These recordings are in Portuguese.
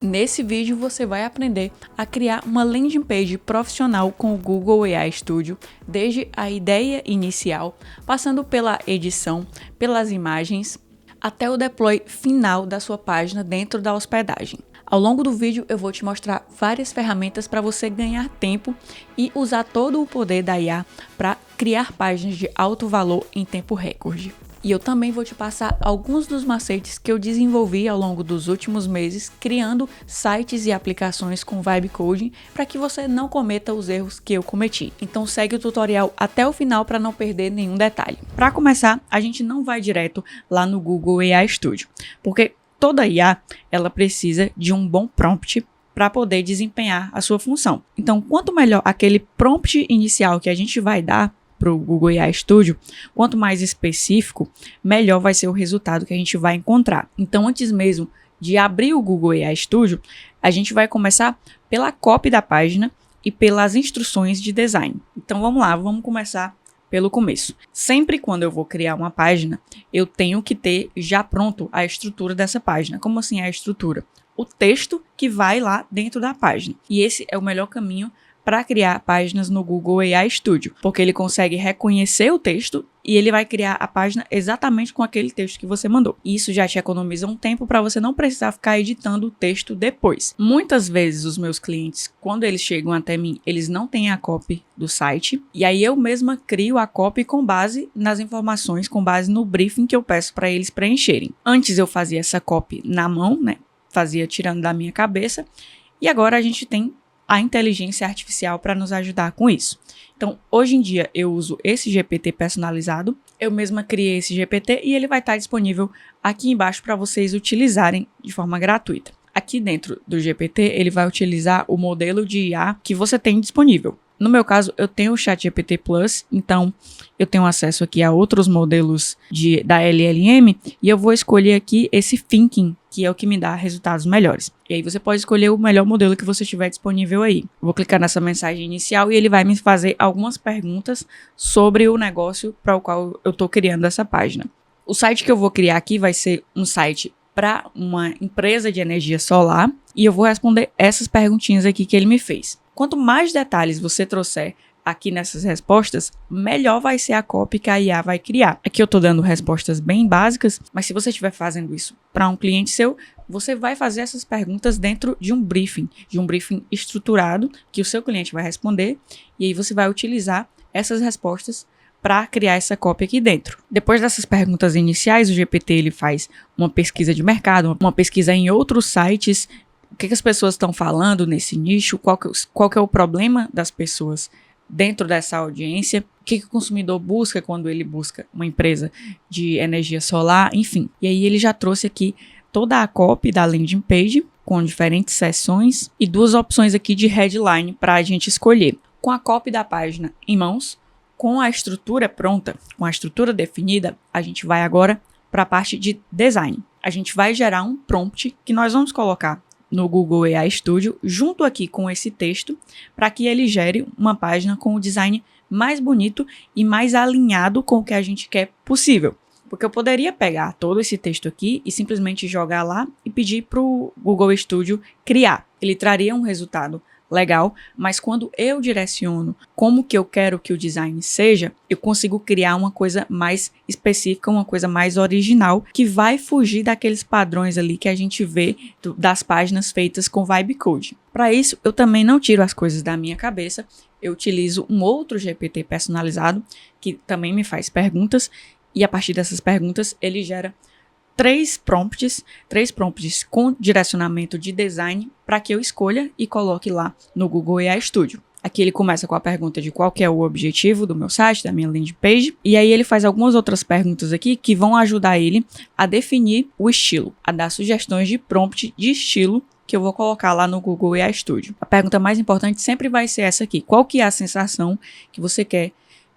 Nesse vídeo você vai aprender a criar uma landing page profissional com o Google AI Studio, desde a ideia inicial, passando pela edição, pelas imagens, até o deploy final da sua página dentro da hospedagem. Ao longo do vídeo eu vou te mostrar várias ferramentas para você ganhar tempo e usar todo o poder da IA para criar páginas de alto valor em tempo recorde. E eu também vou te passar alguns dos macetes que eu desenvolvi ao longo dos últimos meses, criando sites e aplicações com Vibe Coding para que você não cometa os erros que eu cometi. Então segue o tutorial até o final para não perder nenhum detalhe. Para começar, a gente não vai direto lá no Google AI Studio, porque toda IA ela precisa de um bom prompt para poder desempenhar a sua função. Então, quanto melhor aquele prompt inicial que a gente vai dar para o Google AI Studio, quanto mais específico, melhor vai ser o resultado que a gente vai encontrar. Então, antes mesmo de abrir o Google AI Studio, a gente vai começar pela copy da página e pelas instruções de design. Então, vamos lá, vamos começar pelo começo. Sempre quando eu vou criar uma página, eu tenho que ter já pronto a estrutura dessa página. Como assim a estrutura? O texto que vai lá dentro da página. E esse é o melhor caminho para criar páginas no Google AI Studio, porque ele consegue reconhecer o texto e ele vai criar a página exatamente com aquele texto que você mandou. Isso já te economiza um tempo para você não precisar ficar editando o texto depois. Muitas vezes os meus clientes, quando eles chegam até mim, eles não têm a copy do site, e aí eu mesma crio a copy com base nas informações, com base no briefing que eu peço para eles preencherem. Antes eu fazia essa copy na mão, né? Fazia tirando da minha cabeça, e agora a gente tem a inteligência artificial para nos ajudar com isso. Então, hoje em dia, eu uso esse GPT personalizado. Eu mesma criei esse GPT e ele vai estar disponível aqui embaixo para vocês utilizarem de forma gratuita. Aqui dentro do GPT, ele vai utilizar o modelo de IA que você tem disponível. No meu caso, eu tenho o ChatGPT Plus, então eu tenho acesso aqui a outros modelos da LLM e eu vou escolher aqui esse Thinking, que é o que me dá resultados melhores. E aí você pode escolher o melhor modelo que você tiver disponível aí. Vou clicar nessa mensagem inicial e ele vai me fazer algumas perguntas sobre o negócio para o qual eu estou criando essa página. O site que eu vou criar aqui vai ser um site para uma empresa de energia solar e eu vou responder essas perguntinhas aqui que ele me fez. Quanto mais detalhes você trouxer aqui nessas respostas, melhor vai ser a copy que a IA vai criar. Aqui eu estou dando respostas bem básicas, mas se você estiver fazendo isso para um cliente seu, você vai fazer essas perguntas dentro de um briefing estruturado que o seu cliente vai responder e aí você vai utilizar essas respostas para criar essa cópia aqui dentro. Depois dessas perguntas iniciais, o GPT ele faz uma pesquisa de mercado, uma pesquisa em outros sites, o que as pessoas estão falando nesse nicho, qual que é o problema das pessoas dentro dessa audiência, o que o consumidor busca quando ele busca uma empresa de energia solar, enfim. E aí ele já trouxe aqui toda a copy da landing page, com diferentes seções e duas opções aqui de headline para a gente escolher. Com a copy da página em mãos, com a estrutura pronta, com a estrutura definida, a gente vai agora para a parte de design. A gente vai gerar um prompt que nós vamos colocar no Google AI Studio, junto aqui com esse texto, para que ele gere uma página com o design mais bonito e mais alinhado com o que a gente quer possível. Porque eu poderia pegar todo esse texto aqui e simplesmente jogar lá e pedir para o Google Studio criar. Ele traria um resultado legal, mas quando eu direciono como que eu quero que o design seja, eu consigo criar uma coisa mais específica, uma coisa mais original, que vai fugir daqueles padrões ali que a gente vê das páginas feitas com Vibe Coding. Para isso, eu também não tiro as coisas da minha cabeça, eu utilizo um outro GPT personalizado, que também me faz perguntas, e a partir dessas perguntas, ele gera três prompts com direcionamento de design para que eu escolha e coloque lá no Google AI Studio. Aqui ele começa com a pergunta de qual que é o objetivo do meu site, da minha landing page, e aí ele faz algumas outras perguntas aqui que vão ajudar ele a definir o estilo, a dar sugestões de prompt de estilo que eu vou colocar lá no Google AI Studio. A pergunta mais importante sempre vai ser essa aqui: qual que é a sensação que você quer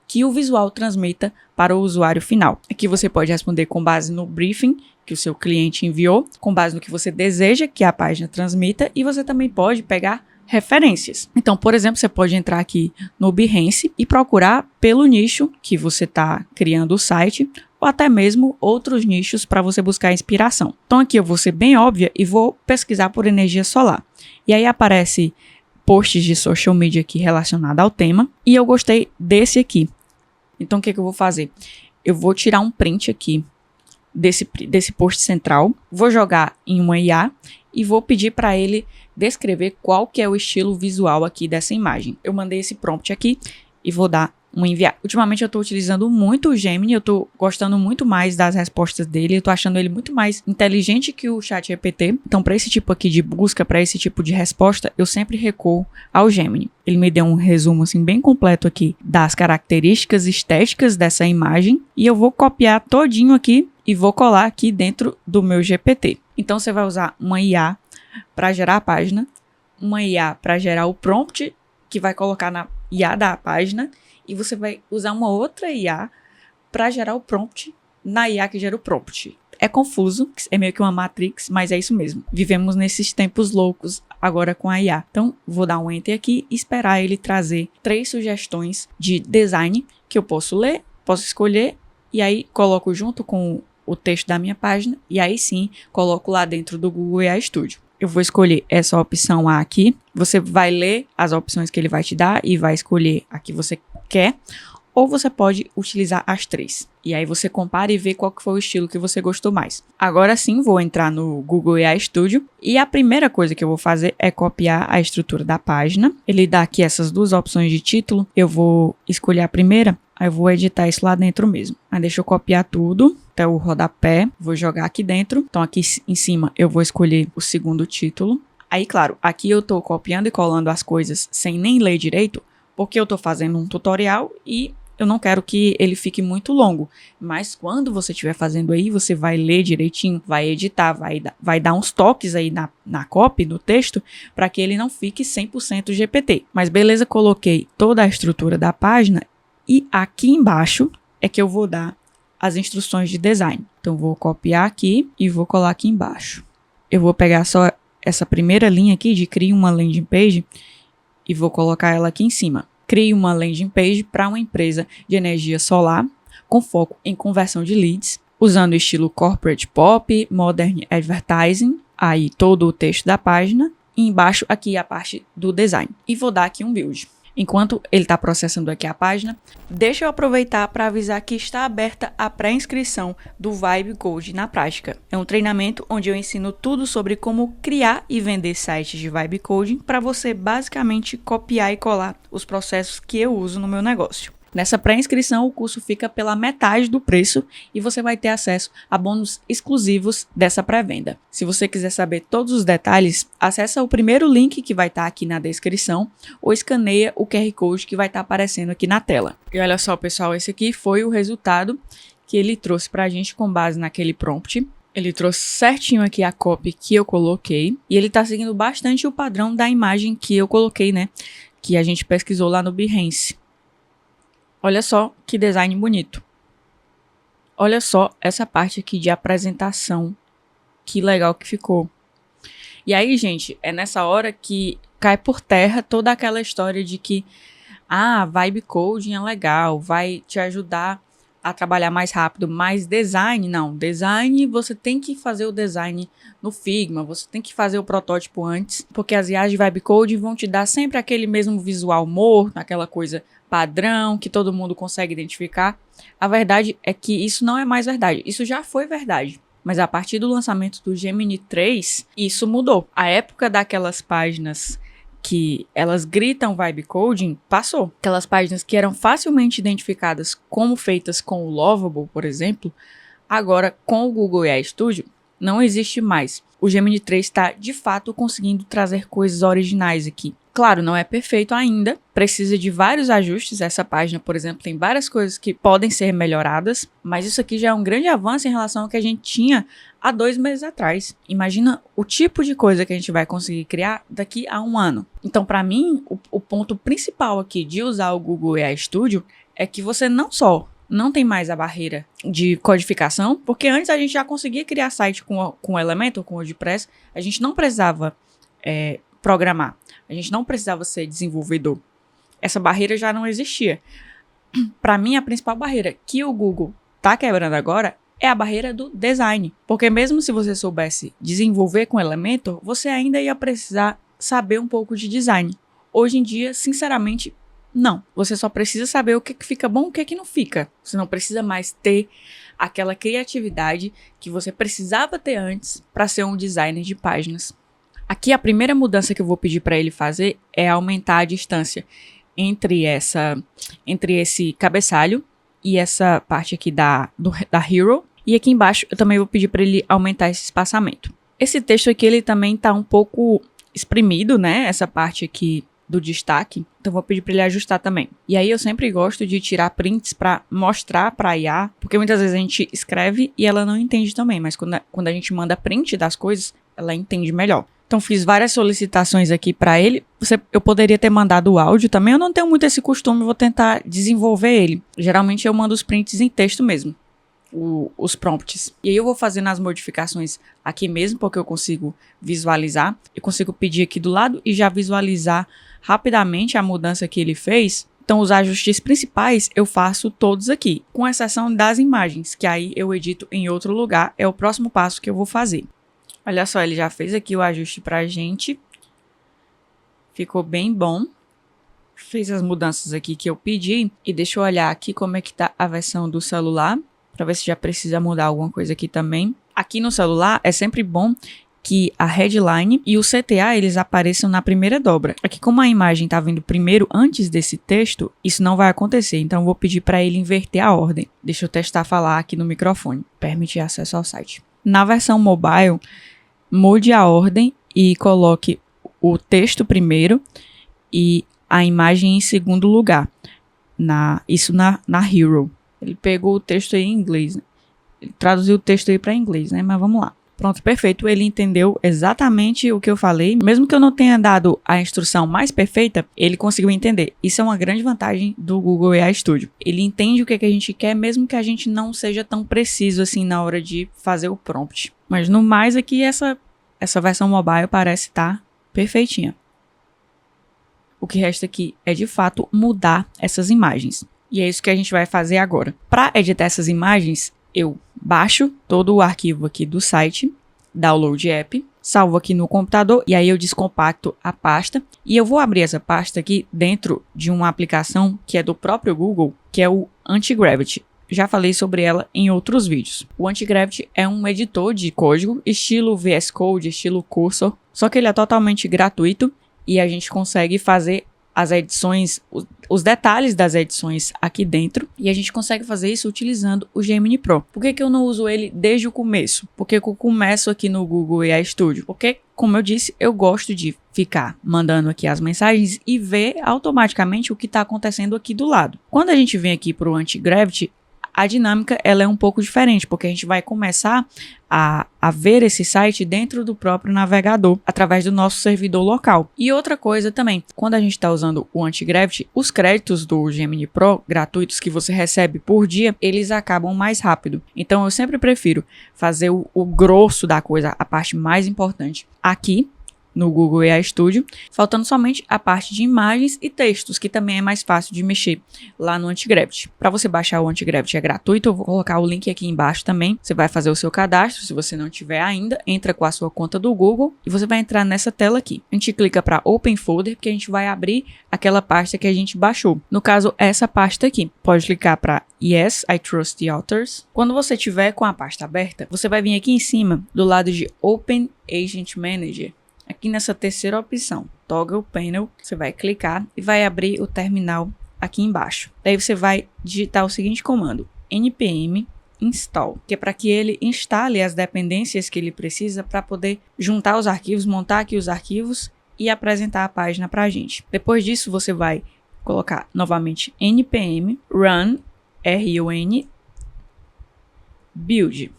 que o visual transmita para o usuário final? Aqui você pode responder com base no briefing que o seu cliente enviou, com base no que você deseja que a página transmita, e você também pode pegar referências. Então, por exemplo, você pode entrar aqui no Behance e procurar pelo nicho que você está criando o site ou até mesmo outros nichos para você buscar inspiração. Então aqui eu vou ser bem óbvia e vou pesquisar por energia solar. E aí aparece posts de social media aqui relacionados ao tema, e eu gostei desse aqui. Então o que eu vou fazer? Eu vou tirar um print aqui desse post central, vou jogar em uma IA e vou pedir para ele descrever qual que é o estilo visual aqui dessa imagem. Eu mandei esse prompt aqui e vou dar um enviar. Ultimamente eu estou utilizando muito o Gemini, eu estou gostando muito mais das respostas dele, eu estou achando ele muito mais inteligente que o ChatGPT. Então, para esse tipo aqui de busca, para esse tipo de resposta, eu sempre recuo ao Gemini. Ele me deu um resumo assim bem completo aqui das características estéticas dessa imagem e eu vou copiar todinho aqui e vou colar aqui dentro do meu GPT. Então, você vai usar uma IA para gerar a página, uma IA para gerar o prompt que vai colocar na IA da página, e você vai usar uma outra IA para gerar o prompt na IA que gera o prompt. É confuso, é meio que uma Matrix, mas é isso mesmo. Vivemos nesses tempos loucos agora com a IA. Então, vou dar um Enter aqui e esperar ele trazer 3 sugestões de design que eu posso ler, posso escolher, e aí coloco junto com o texto da minha página, e aí sim coloco lá dentro do Google AI Studio. Eu vou escolher essa opção A aqui. Você vai ler as opções que ele vai te dar e vai escolher a que você quer. Ou você pode utilizar as 3. E aí você compara e vê qual que foi o estilo que você gostou mais. Agora sim, vou entrar no Google AI Studio. E a primeira coisa que eu vou fazer é copiar a estrutura da página. Ele dá aqui essas 2 opções de título. Eu vou escolher a primeira. Aí eu vou editar isso lá dentro mesmo. Aí deixa eu copiar tudo até o rodapé. Vou jogar aqui dentro. Então aqui em cima eu vou escolher o segundo título. Aí, claro, aqui eu tô copiando e colando as coisas sem nem ler direito, porque eu tô fazendo um tutorial e eu não quero que ele fique muito longo. Mas quando você estiver fazendo aí, você vai ler direitinho, vai editar, vai dar uns toques aí na copy, no texto, para que ele não fique 100% GPT. Mas beleza, coloquei toda a estrutura da página e aqui embaixo é que eu vou dar as instruções de design. Então, vou copiar aqui e vou colar aqui embaixo. Eu vou pegar só essa primeira linha aqui de crie uma landing page e vou colocar ela aqui em cima. Crie uma landing page para uma empresa de energia solar com foco em conversão de leads, usando o estilo Corporate Pop, Modern Advertising, aí todo o texto da página, e embaixo aqui a parte do design. E vou dar aqui um build. Enquanto ele está processando aqui a página, deixa eu aproveitar para avisar que está aberta a pré-inscrição do Vibe Code na prática. É um treinamento onde eu ensino tudo sobre como criar e vender sites de Vibe Coding para você basicamente copiar e colar os processos que eu uso no meu negócio. Nessa pré-inscrição, o curso fica pela metade do preço e você vai ter acesso a bônus exclusivos dessa pré-venda. Se você quiser saber todos os detalhes, acessa o primeiro link que vai estar aqui na descrição ou escaneia o QR Code que vai estar aparecendo aqui na tela. E olha só, pessoal, esse aqui foi o resultado que ele trouxe para a gente com base naquele prompt. Ele trouxe certinho aqui a copy que eu coloquei e ele está seguindo bastante o padrão da imagem que eu coloquei, né? Que a gente pesquisou lá no Behance. Olha só que design bonito. Olha só essa parte aqui de apresentação. Que legal que ficou. E aí, gente, é nessa hora que cai por terra toda aquela história de que Vibe Coding é legal, vai te ajudar a trabalhar mais rápido, mas design, não. Design, você tem que fazer o design no Figma, você tem que fazer o protótipo antes, porque as IAs de Vibe Coding vão te dar sempre aquele mesmo visual morto, aquela coisa padrão que todo mundo consegue identificar. A verdade é que isso não é mais verdade. Isso já foi verdade. Mas a partir do lançamento do Gemini 3, isso mudou. A época daquelas páginas que elas gritam Vibe Coding passou. Aquelas páginas que eram facilmente identificadas como feitas com o Lovable, por exemplo, agora com o Google AI Studio não existe mais. O Gemini 3 está de fato conseguindo trazer coisas originais aqui. Claro, não é perfeito ainda, precisa de vários ajustes. Essa página, por exemplo, tem várias coisas que podem ser melhoradas, mas isso aqui já é um grande avanço em relação ao que a gente tinha há 2 meses atrás. Imagina o tipo de coisa que a gente vai conseguir criar daqui a 1 ano. Então, para mim, o ponto principal aqui de usar o Google AI Studio é que você não tem mais a barreira de codificação, porque antes a gente já conseguia criar site com Elementor, com WordPress, a gente não precisava programar. A gente não precisava ser desenvolvedor. Essa barreira já não existia. Para mim, a principal barreira que o Google tá quebrando agora é a barreira do design. Porque mesmo se você soubesse desenvolver com Elementor, você ainda ia precisar saber um pouco de design. Hoje em dia, sinceramente, não. Você só precisa saber o que fica bom e o que não fica. Você não precisa mais ter aquela criatividade que você precisava ter antes para ser um designer de páginas. Aqui a primeira mudança que eu vou pedir para ele fazer é aumentar a distância entre esse cabeçalho e essa parte aqui da Hero. E aqui embaixo eu também vou pedir para ele aumentar esse espaçamento. Esse texto aqui ele também está um pouco exprimido, né? Essa parte aqui do destaque. Então vou pedir para ele ajustar também. E aí eu sempre gosto de tirar prints para mostrar para a IA, porque muitas vezes a gente escreve e ela não entende também, mas quando a gente manda print das coisas, ela entende melhor. Então fiz várias solicitações aqui para ele. Eu poderia ter mandado o áudio também, eu não tenho muito esse costume, vou tentar desenvolver ele. Geralmente eu mando os prints em texto mesmo. Os prompts. E aí eu vou fazendo as modificações aqui mesmo, porque eu consigo visualizar. Eu consigo pedir aqui do lado e já visualizar rapidamente a mudança que ele fez. Então os ajustes principais eu faço todos aqui, com exceção das imagens, que aí eu edito em outro lugar. É o próximo passo que eu vou fazer. Olha só, ele já fez aqui o ajuste pra gente. Ficou bem bom. Fez as mudanças aqui que eu pedi. E deixa eu olhar aqui como é que tá a versão do celular, para ver se já precisa mudar alguma coisa aqui também. Aqui no celular é sempre bom que a headline e o CTA eles apareçam na primeira dobra. Aqui como a imagem está vindo primeiro antes desse texto, isso não vai acontecer. Então eu vou pedir para ele inverter a ordem. Deixa eu testar falar aqui no microfone. Permitir acesso ao site. Na versão mobile, mude a ordem e coloque o texto primeiro e a imagem em segundo lugar. Isso na Hero. Ele pegou o texto aí em inglês, né? Ele traduziu o texto aí para inglês, né? Mas vamos lá. Pronto, perfeito. Ele entendeu exatamente o que eu falei. Mesmo que eu não tenha dado a instrução mais perfeita, ele conseguiu entender. Isso é uma grande vantagem do Google AI Studio. Ele entende o que a gente quer, mesmo que a gente não seja tão preciso assim na hora de fazer o prompt. Mas no mais aqui, essa versão mobile parece estar perfeitinha. O que resta aqui é, de fato, mudar essas imagens. E é isso que a gente vai fazer agora. Para editar essas imagens, eu baixo todo o arquivo aqui do site, Download App, salvo aqui no computador e aí eu descompacto a pasta. E eu vou abrir essa pasta aqui dentro de uma aplicação que é do próprio Google, que é o Antigravity. Já falei sobre ela em outros vídeos. O Antigravity é um editor de código, estilo VS Code, estilo Cursor, só que ele é totalmente gratuito e a gente consegue fazer as edições, os detalhes das edições aqui dentro, e a gente consegue fazer isso utilizando o Gemini Pro. Por que eu não uso ele desde o começo? Porque eu começo aqui no Google AI Studio? Porque, como eu disse, eu gosto de ficar mandando aqui as mensagens e ver automaticamente o que está acontecendo aqui do lado. Quando a gente vem aqui para o Antigravity, a dinâmica ela é um pouco diferente, porque a gente vai começar a ver esse site dentro do próprio navegador, através do nosso servidor local. E outra coisa também, quando a gente está usando o Antigravity, os créditos do Gemini Pro gratuitos que você recebe por dia, eles acabam mais rápido. Então eu sempre prefiro fazer o grosso da coisa, a parte mais importante, aqui no Google AI Studio, faltando somente a parte de imagens e textos, que também é mais fácil de mexer lá no Antigravity. Para você baixar o Antigravity é gratuito, eu vou colocar o link aqui embaixo também. Você vai fazer o seu cadastro, se você não tiver ainda, entra com a sua conta do Google e você vai entrar nessa tela aqui. A gente clica para Open Folder, porque a gente vai abrir aquela pasta que a gente baixou. No caso, essa pasta aqui. Pode clicar para Yes, I Trust the Authors. Quando você tiver com a pasta aberta, você vai vir aqui em cima, do lado de Open Agent Manager. Aqui nessa terceira opção, Toggle Panel, você vai clicar e vai abrir o terminal aqui embaixo. Daí você vai digitar o seguinte comando, npm install, que é para que ele instale as dependências que ele precisa para poder juntar os arquivos, montar aqui os arquivos e apresentar a página para a gente. Depois disso, você vai colocar novamente npm run, run, build.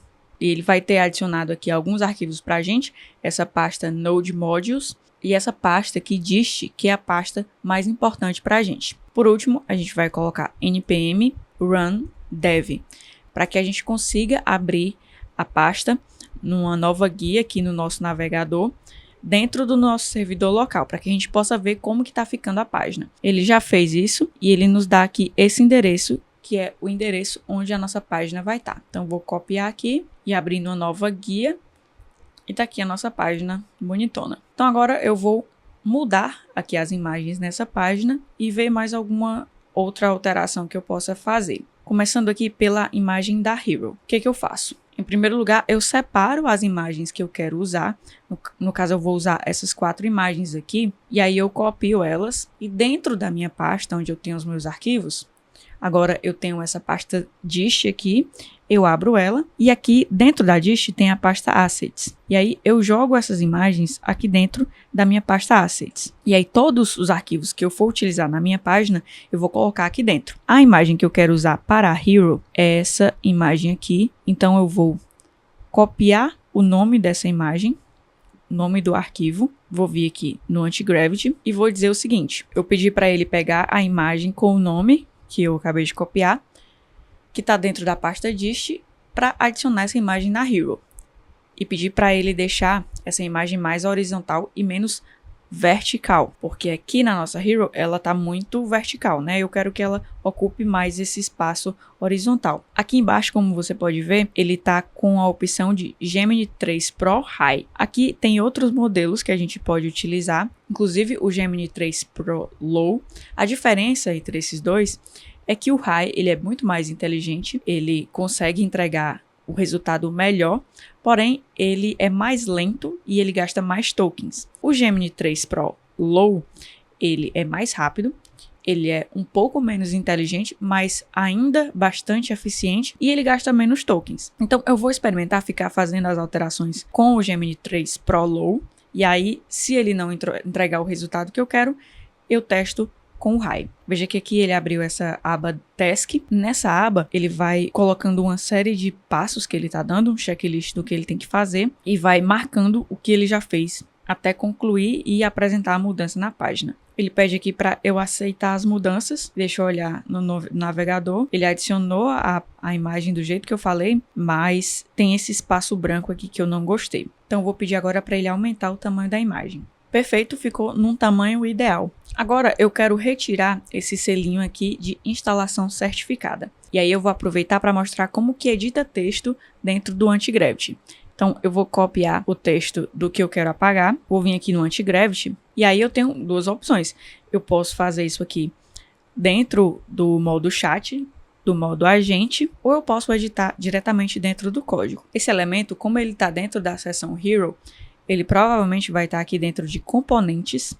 E ele vai ter adicionado aqui alguns arquivos para a gente, essa pasta Node Modules e essa pasta aqui dist, que é a pasta mais importante para a gente. Por último, a gente vai colocar npm run dev, para que a gente consiga abrir a pasta numa nova guia aqui no nosso navegador, dentro do nosso servidor local, para que a gente possa ver como que está ficando a página. Ele já fez isso e ele nos dá aqui esse endereço que é o endereço onde a nossa página vai estar. Então, vou copiar aqui e abrindo uma nova guia. E tá aqui a nossa página bonitona. Então, agora eu vou mudar aqui as imagens nessa página e ver mais alguma outra alteração que eu possa fazer. Começando aqui pela imagem da Hero. O que eu faço? Em primeiro lugar, eu separo as imagens que eu quero usar. No caso, eu vou usar essas 4 imagens aqui. E aí eu copio elas. E dentro da minha pasta, onde eu tenho os meus arquivos, agora eu tenho essa pasta Dist aqui. Eu abro ela. E aqui dentro da Dist tem a pasta Assets. E aí eu jogo essas imagens aqui dentro da minha pasta Assets. E aí todos os arquivos que eu for utilizar na minha página, eu vou colocar aqui dentro. A imagem que eu quero usar para a Hero é essa imagem aqui. Então eu vou copiar o nome dessa imagem, nome do arquivo. Vou vir aqui no Anti-Gravity e vou dizer o seguinte. Eu pedi para ele pegar a imagem com o nome que eu acabei de copiar, que está dentro da pasta Dist, para adicionar essa imagem na Hero. E pedir para ele deixar essa imagem mais horizontal e menos vertical, porque aqui na nossa Hero ela está muito vertical, né? Eu quero que ela ocupe mais esse espaço horizontal. Aqui embaixo, como você pode ver, ele está com a opção de Gemini 3 Pro High. Aqui tem outros modelos que a gente pode utilizar, inclusive o Gemini 3 Pro Low. A diferença entre esses dois é que o High ele é muito mais inteligente, ele consegue entregar o resultado melhor, porém ele é mais lento e ele gasta mais tokens. O Gemini 3 Pro Low, ele é mais rápido, ele é um pouco menos inteligente, mas ainda bastante eficiente e ele gasta menos tokens. Então eu vou experimentar ficar fazendo as alterações com o Gemini 3 Pro Low, e aí se ele não entregar o resultado que eu quero, eu testo com o High. Veja que aqui ele abriu essa aba Task. Nessa aba, ele vai colocando uma série de passos que ele está dando, um checklist do que ele tem que fazer, e vai marcando o que ele já fez até concluir e apresentar a mudança na página. Ele pede aqui para eu aceitar as mudanças. Deixa eu olhar no navegador. Ele adicionou a imagem do jeito que eu falei, mas tem esse espaço branco aqui que eu não gostei. Então, eu vou pedir agora para ele aumentar o tamanho da imagem. Perfeito, ficou num tamanho ideal. Agora eu quero retirar esse selinho aqui de instalação certificada. E aí eu vou aproveitar para mostrar como que edita texto dentro do Anti-Gravity. Então eu vou copiar o texto do que eu quero apagar, vou vir aqui no Anti-Gravity e aí eu tenho 2 opções. Eu posso fazer isso aqui dentro do modo chat, do modo agente, ou eu posso editar diretamente dentro do código. Esse elemento, como ele está dentro da seção Hero, ele provavelmente vai estar aqui dentro de componentes,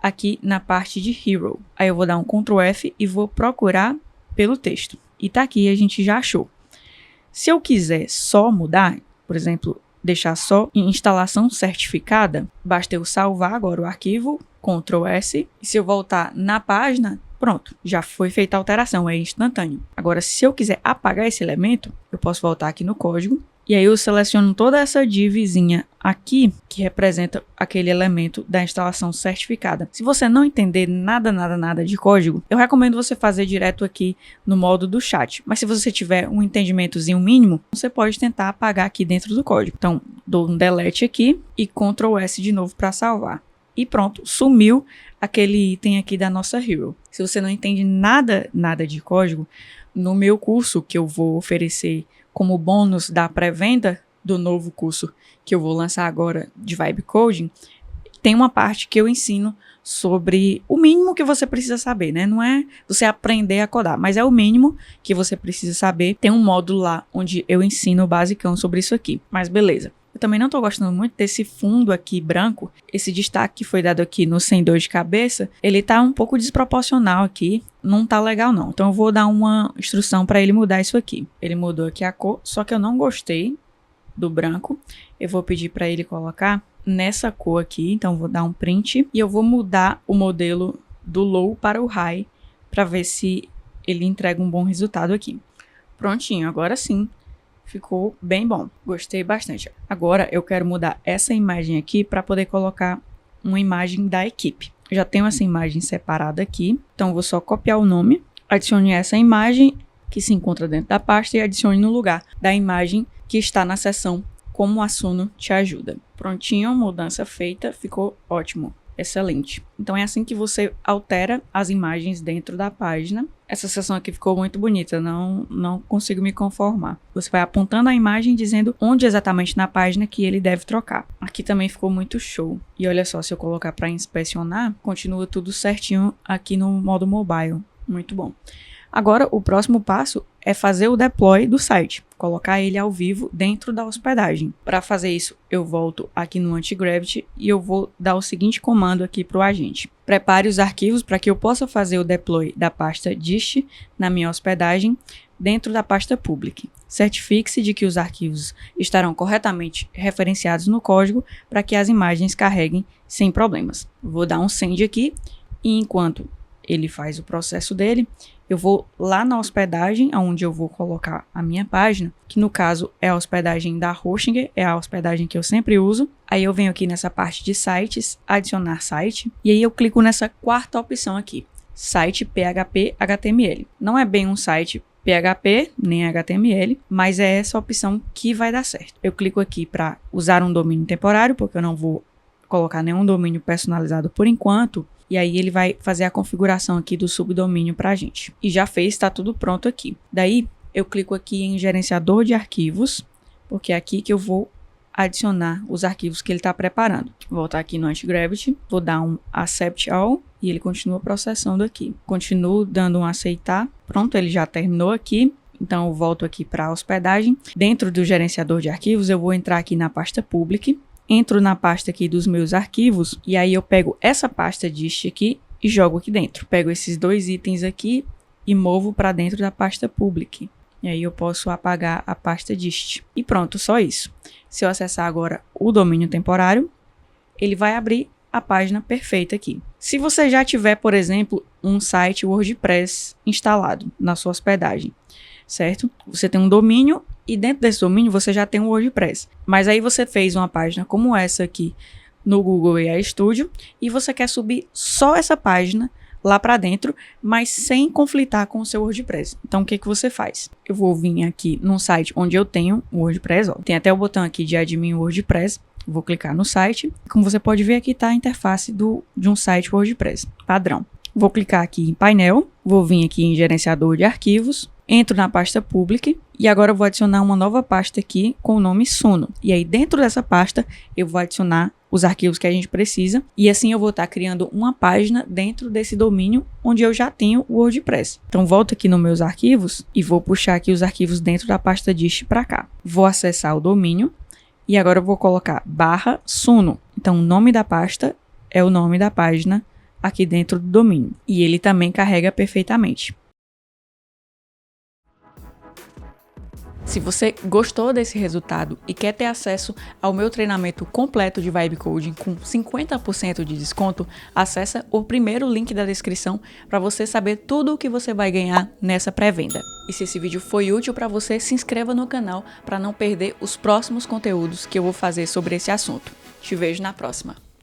aqui na parte de Hero. Aí eu vou dar um Ctrl F e vou procurar pelo texto. E tá aqui, a gente já achou. Se eu quiser só mudar, por exemplo, deixar só em instalação certificada, basta eu salvar agora o arquivo, Ctrl S, e se eu voltar na página, pronto, já foi feita a alteração, é instantâneo. Agora, se eu quiser apagar esse elemento, eu posso voltar aqui no código, e aí eu seleciono toda essa divzinha aqui, que representa aquele elemento da instalação certificada. Se você não entender nada de código, eu recomendo você fazer direto aqui no modo do chat. Mas se você tiver um entendimentozinho mínimo, você pode tentar apagar aqui dentro do código. Então, dou um delete aqui e Ctrl S de novo para salvar. E pronto, sumiu aquele item aqui da nossa Hero. Se você não entende nada de código, no meu curso que eu vou oferecer como bônus da pré-venda do novo curso que eu vou lançar agora de Vibe Coding, tem uma parte que eu ensino sobre o mínimo que você precisa saber, né? Não é você aprender a codar, mas é o mínimo que você precisa saber. Tem um módulo lá onde eu ensino o basicão sobre isso aqui. Mas beleza. Eu também não tô gostando muito desse fundo aqui branco. Esse destaque que foi dado aqui no Sem Dor de Cabeça, ele tá um pouco desproporcional aqui. Não tá legal não. Então eu vou dar uma instrução para ele mudar isso aqui. Ele mudou aqui a cor, só que eu não gostei do branco. Eu vou pedir para ele colocar nessa cor aqui. Então eu vou dar um print e eu vou mudar o modelo do low para o high para ver se ele entrega um bom resultado aqui. Prontinho, agora sim. Ficou bem bom, gostei bastante. Agora eu quero mudar essa imagem aqui para poder colocar uma imagem da equipe. Eu já tenho essa imagem separada aqui, então vou só copiar o nome, adicione essa imagem que se encontra dentro da pasta e adicione no lugar da imagem que está na seção Como o Assuno te ajuda. Prontinho, mudança feita, ficou ótimo. excelente. Então é assim que você altera as imagens dentro da página. Essa seção aqui ficou muito bonita, não consigo me conformar. Você vai apontando a imagem dizendo onde exatamente na página que ele deve trocar. Aqui também ficou muito show. E olha só, se eu colocar para inspecionar, continua tudo certinho aqui no modo mobile. Muito bom. Agora, o próximo passo é fazer o deploy do site, colocar ele ao vivo dentro da hospedagem. Para fazer isso, eu volto aqui no Antigravity e eu vou dar o seguinte comando aqui para o agente. Prepare os arquivos para que eu possa fazer o deploy da pasta dist na minha hospedagem dentro da pasta public. Certifique-se de que os arquivos estarão corretamente referenciados no código para que as imagens carreguem sem problemas. Vou dar um send aqui e enquanto ele faz o processo dele, eu vou lá na hospedagem, onde eu vou colocar a minha página, que no caso é a hospedagem da Hostinger, é a hospedagem que eu sempre uso. Aí eu venho aqui nessa parte de sites, adicionar site, e aí eu clico nessa quarta opção aqui, site PHP HTML. Não é bem um site PHP, nem HTML, mas é essa opção que vai dar certo. Eu clico aqui para usar um domínio temporário, porque eu não vou colocar nenhum domínio personalizado por enquanto. E aí ele vai fazer a configuração aqui do subdomínio para a gente. E já fez, está tudo pronto aqui. Daí eu clico aqui em gerenciador de arquivos, porque é aqui que eu vou adicionar os arquivos que ele está preparando. Vou voltar aqui no Antigravity, vou dar um Accept All e ele continua processando aqui. Continuo dando um aceitar. Pronto, ele já terminou aqui. Então eu volto aqui para a hospedagem. Dentro do gerenciador de arquivos eu vou entrar aqui na pasta Public. Entro na pasta aqui dos meus arquivos e aí eu pego essa pasta dist aqui e jogo aqui dentro. Pego esses dois itens aqui e movo para dentro da pasta public. E aí eu posso apagar a pasta dist. E pronto, só isso. Se eu acessar agora o domínio temporário, ele vai abrir a página perfeita aqui. Se você já tiver, por exemplo, um site WordPress instalado na sua hospedagem, certo? Você tem um domínio e dentro desse domínio você já tem um WordPress. Mas aí você fez uma página como essa aqui no Google AI Studio e você quer subir só essa página lá para dentro, mas sem conflitar com o seu WordPress. Então o que você faz? Eu vou vir aqui num site onde eu tenho o WordPress, ó. Tem até o botão aqui de admin WordPress. Vou clicar no site. Como você pode ver, aqui está a interface de um site WordPress padrão. Vou clicar aqui em painel, vou vir aqui em gerenciador de arquivos, entro na pasta public e agora eu vou adicionar uma nova pasta aqui com o nome Suno. E aí dentro dessa pasta eu vou adicionar os arquivos que a gente precisa e assim eu vou estar criando uma página dentro desse domínio onde eu já tenho o WordPress. Então volto aqui nos meus arquivos e vou puxar aqui os arquivos dentro da pasta dist para cá. Vou acessar o domínio e agora eu vou colocar /suno. Então o nome da pasta é o nome da página aqui dentro do domínio. E ele também carrega perfeitamente. Se você gostou desse resultado e quer ter acesso ao meu treinamento completo de Vibe Coding com 50% de desconto, acessa o primeiro link da descrição para você saber tudo o que você vai ganhar nessa pré-venda. E se esse vídeo foi útil para você, se inscreva no canal para não perder os próximos conteúdos que eu vou fazer sobre esse assunto. Te vejo na próxima.